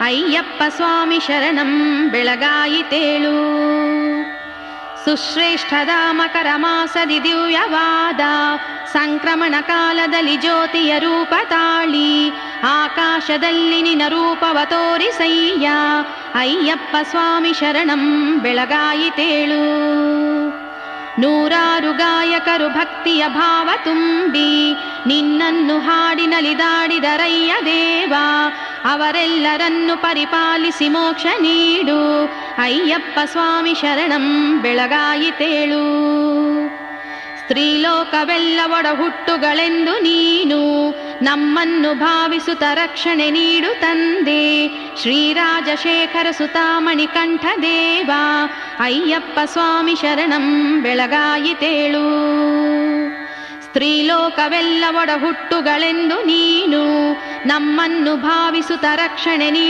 ಅಯ್ಯಪ್ಪ ಸ್ವಾಮಿ ಶರಣಂ ಬೆಳಗಾಯಿತೇಳು. ಸುಶ್ರೇಷ್ಠದ ಮಕರ ಮಾಸದಿ ದಿವ್ಯವಾದ ಸಂಕ್ರಮಣ ಕಾಲದಲ್ಲಿ ಜ್ಯೋತಿಯ ರೂಪ ತಾಳಿ ಆಕಾಶದಲ್ಲಿ ನಿನ್ನ ರೂಪವ ತೋರಿಸಯ್ಯ. ಅಯ್ಯಪ್ಪ ಸ್ವಾಮಿ ಶರಣಂ ಬೆಳಗಾಯಿತೇಳು. ನೂರಾರು ಗಾಯಕರು ಭಕ್ತಿಯ ಭಾವ ತುಂಬಿ ನಿನ್ನನ್ನು ಹಾಡಿ ನಲಿದಾಡಿದರಯ್ಯ ದೇವ. ಅವರೆಲ್ಲರನ್ನು ಪರಿಪಾಲಿಸಿ ಮೋಕ್ಷ ನೀಡು. ಅಯ್ಯಪ್ಪ ಸ್ವಾಮಿ ಶರಣಂ ಬೆಳಗಾಯಿತೇಳು. ಸ್ತ್ರೀಲೋಕವೆಲ್ಲ ಒಡ ಹುಟ್ಟುಗಳೆಂದು ನೀನು ನಮ್ಮನ್ನು ಭಾವಿಸುತ್ತ ರಕ್ಷಣೆ ನೀಡು ತಂದೆ. ಶ್ರೀರಾಜಶೇಖರ ಸುತಾಮಣಿ ಕಂಠ ದೇವ. ಅಯ್ಯಪ್ಪ ಸ್ವಾಮಿ ಶರಣಂ ಬೆಳಗಾಯಿತೇಳು. ಸ್ತ್ರೀಲೋಕವೆಲ್ಲ ಒಡ ಹುಟ್ಟುಗಳೆಂದು ನೀನು ನಮ್ಮನ್ನು ಭಾವಿಸುತ್ತ ರಕ್ಷಣೆ ನೀಡು